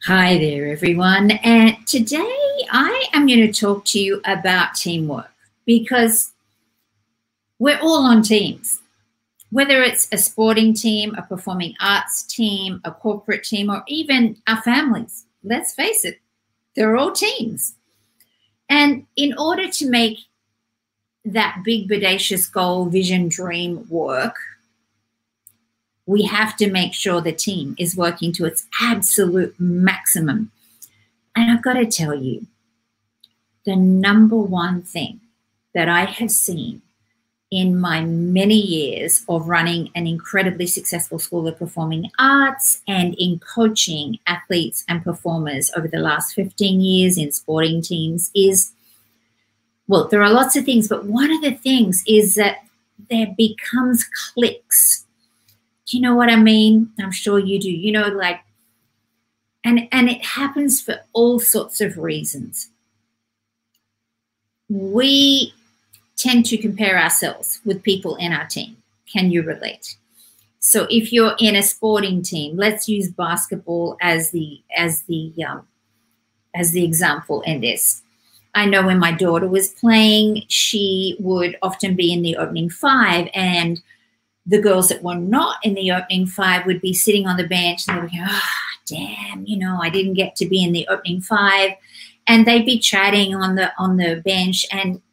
Hi there, everyone. And today I am going to talk to you about teamwork because we're all on teams, whether it's a sporting team, a performing arts team, a corporate team, or even our families. Let's face it, they're all teams. And in order to make that big, bodacious goal, vision, dream work, we have to make sure the team is working to its absolute maximum. And I've got to tell you, the number one thing that I have seen in my many years of running an incredibly successful school of performing arts and in coaching athletes and performers over the last 15 years in sporting teams is, well, there are lots of things, but one of the things is that there becomes cliques. Do you know what I mean? I'm sure you do. You know, like, and it happens for all sorts of reasons. We tend to compare ourselves with people in our team. Can you relate? So if you're in a sporting team, let's use basketball as the example in this. I know when my daughter was playing, she would often be in the opening five, and the girls that were not in the opening five would be sitting on the bench and they would go, oh, damn, you know, I didn't get to be in the opening five. And they'd be chatting on the bench, and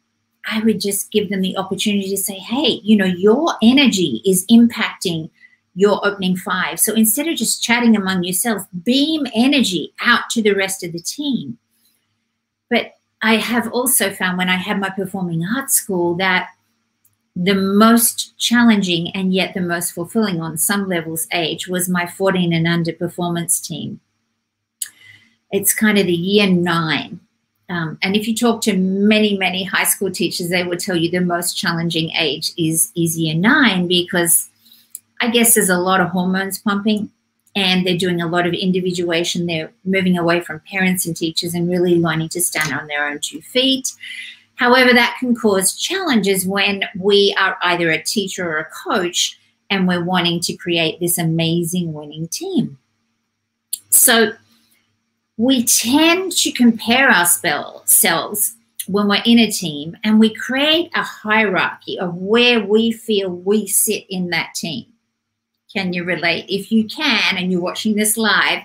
I would just give them the opportunity to say, hey, you know, your energy is impacting your opening five. So instead of just chatting among yourselves, beam energy out to the rest of the team. But I have also found when I had my performing arts school that the most challenging and yet the most fulfilling on some levels age was my 14 and under performance team. It's kind of the year 9. And if you talk to many, many high school teachers, they will tell you the most challenging age is year 9, because I guess there's a lot of hormones pumping and they're doing a lot of individuation. They're moving away from parents and teachers and really learning to stand on their own 2 feet. However, that can cause challenges when we are either a teacher or a coach and we're wanting to create this amazing winning team. So we tend to compare ourselves when we're in a team, and we create a hierarchy of where we feel we sit in that team. Can you relate? If you can, and you're watching this live,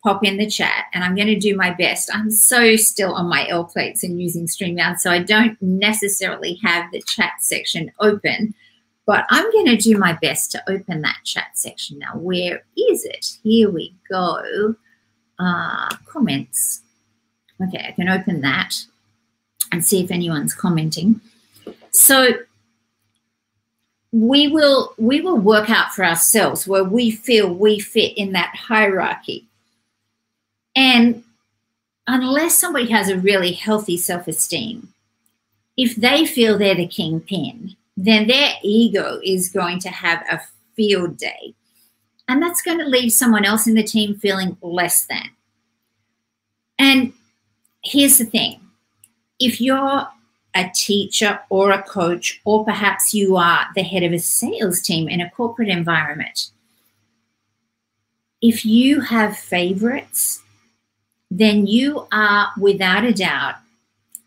pop in the chat, and I'm going to do my best. I'm so still on my L plates and using StreamYard, so I don't necessarily have the chat section open, but I'm going to do my best to open that chat section now. Where is it? Here we go. Comments. Okay, I can open that and see if anyone's commenting. So we will work out for ourselves where we feel we fit in that hierarchy. And unless somebody has a really healthy self-esteem, if they feel they're the kingpin, then their ego is going to have a field day. And that's going to leave someone else in the team feeling less than. And here's the thing. If you're a teacher or a coach, or perhaps you are the head of a sales team in a corporate environment, if you have favorites, then you are, without a doubt,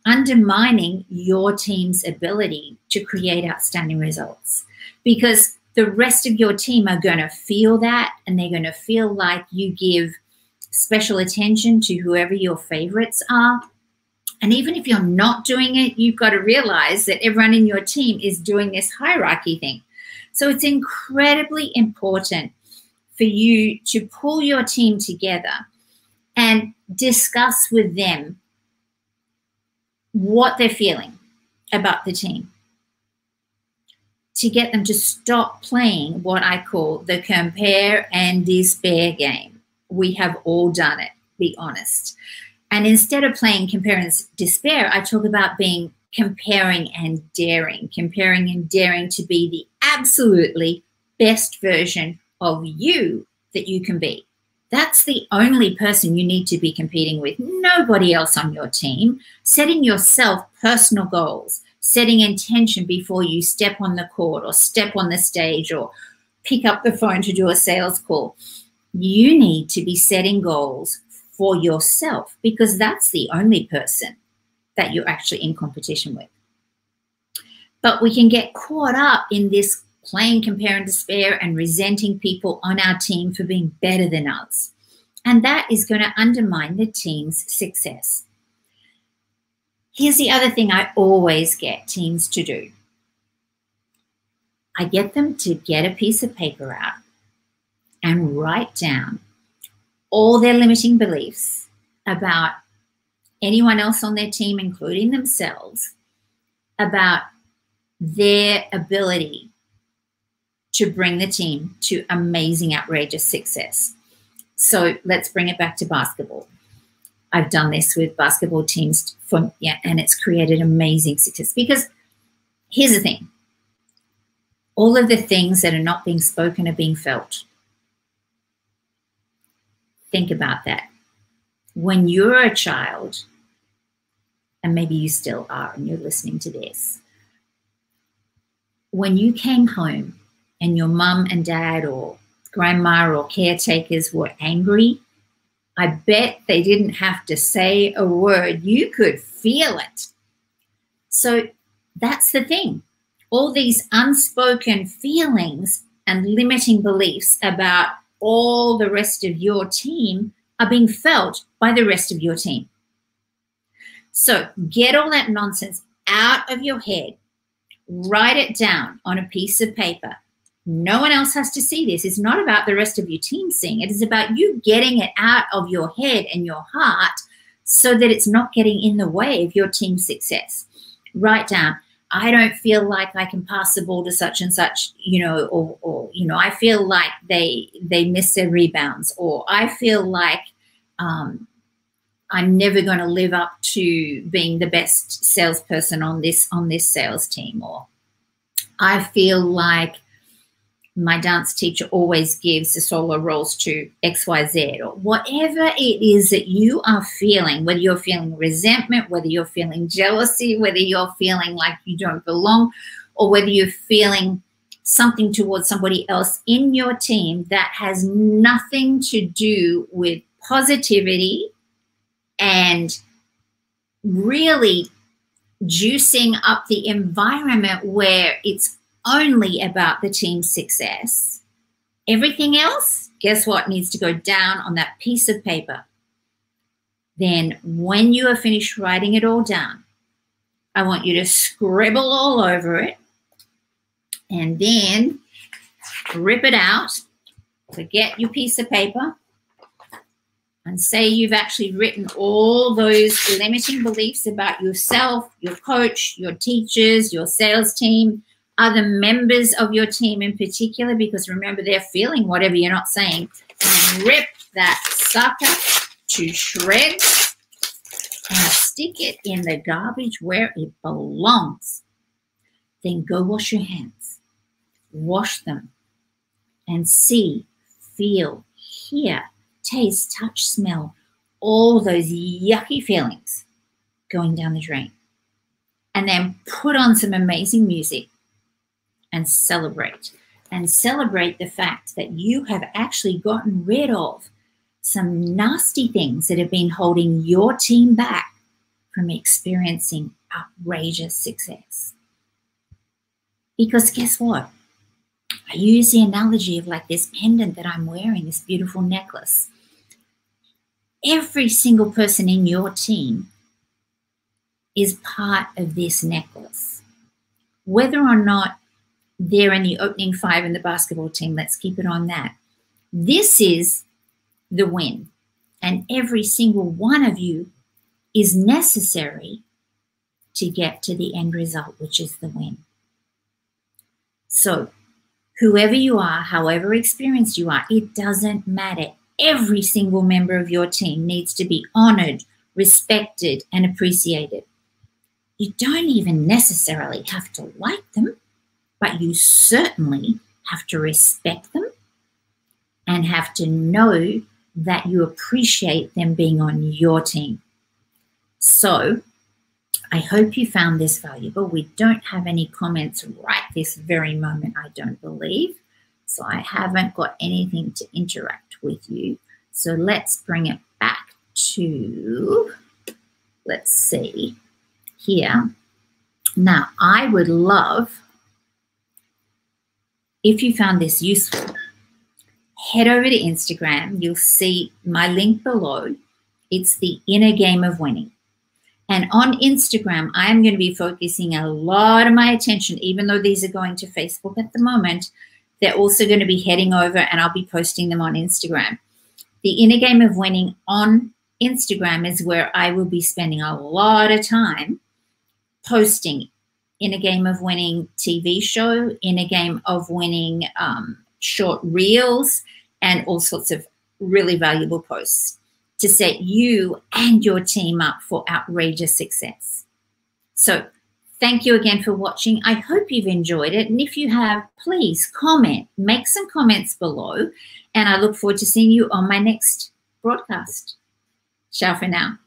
undermining your team's ability to create outstanding results, because the rest of your team are going to feel that, and they're going to feel like you give special attention to whoever your favorites are. And even if you're not doing it, you've got to realize that everyone in your team is doing this hierarchy thing. So it's incredibly important for you to pull your team together and discuss with them what they're feeling about the team, to get them to stop playing what I call the compare and despair game. We have all done it, be honest. And instead of playing compare and despair, I talk about being comparing and daring to be the absolutely best version of you that you can be. That's the only person you need to be competing with, nobody else on your team. Setting yourself personal goals, setting intention before you step on the court or step on the stage or pick up the phone to do a sales call. You need to be setting goals for yourself, because that's the only person that you're actually in competition with. But we can get caught up in this playing compare and despair and resenting people on our team for being better than us. And that is going to undermine the team's success. Here's the other thing I always get teams to do. I get them to get a piece of paper out and write down all their limiting beliefs about anyone else on their team, including themselves, about their ability to bring the team to amazing, outrageous success. So let's bring it back to basketball. I've done this with basketball teams and it's created amazing success. Because here's the thing. All of the things that are not being spoken are being felt. Think about that. When you're a child, and maybe you still are and you're listening to this, when you came home and your mum and dad or grandma or caretakers were angry, I bet they didn't have to say a word. You could feel it. So that's the thing. All these unspoken feelings and limiting beliefs about all the rest of your team are being felt by the rest of your team. So get all that nonsense out of your head. Write it down on a piece of paper. No one else has to see this. It's not about the rest of your team seeing it. It's about you getting it out of your head and your heart so that it's not getting in the way of your team's success. Write down, I don't feel like I can pass the ball to such and such, or I feel like they miss their rebounds, or I feel like I'm never going to live up to being the best salesperson on this sales team, or I feel like my dance teacher always gives the solo roles to XYZ, or whatever it is that you are feeling, whether you're feeling resentment, whether you're feeling jealousy, whether you're feeling like you don't belong, or whether you're feeling something towards somebody else in your team that has nothing to do with positivity and really juicing up the environment where it's only about the team's success. Everything else, guess what, needs to go down on that piece of paper. Then when you are finished writing it all down, I want you to scribble all over it and then rip it out. Forget your piece of paper and say you've actually written all those limiting beliefs about yourself, your coach, your teachers, your sales team, other members of your team in particular, because remember, they're feeling whatever you're not saying, and rip that sucker to shreds and stick it in the garbage where it belongs. Then go wash your hands. Wash them and see, feel, hear, taste, touch, smell, all those yucky feelings going down the drain. And then put on some amazing music and celebrate. And celebrate the fact that you have actually gotten rid of some nasty things that have been holding your team back from experiencing outrageous success. Because guess what? I use the analogy of like this pendant that I'm wearing, this beautiful necklace. Every single person in your team is part of this necklace. Whether or not they're in the opening 5 in the basketball team, let's keep it on that. This is the win. And every single one of you is necessary to get to the end result, which is the win. So whoever you are, however experienced you are, it doesn't matter. Every single member of your team needs to be honored, respected, and appreciated. You don't even necessarily have to like them, but you certainly have to respect them and have to know that you appreciate them being on your team. So I hope you found this valuable. We don't have any comments right this very moment, I don't believe. So I haven't got anything to interact with you. So let's bring it back to, let's see here. Now, I would love, if you found this useful, head over to Instagram. You'll see my link below. It's the Inner Game of Winning. And on Instagram, I am going to be focusing a lot of my attention, even though these are going to Facebook at the moment, they're also going to be heading over and I'll be posting them on Instagram. The Inner Game of Winning on Instagram is where I will be spending a lot of time posting Inner Game of Winning TV show, Inner Game of Winning short reels, and all sorts of really valuable posts to set you and your team up for outrageous success. So thank you again for watching. I hope you've enjoyed it. And if you have, please comment, make some comments below. And I look forward to seeing you on my next broadcast. Ciao for now.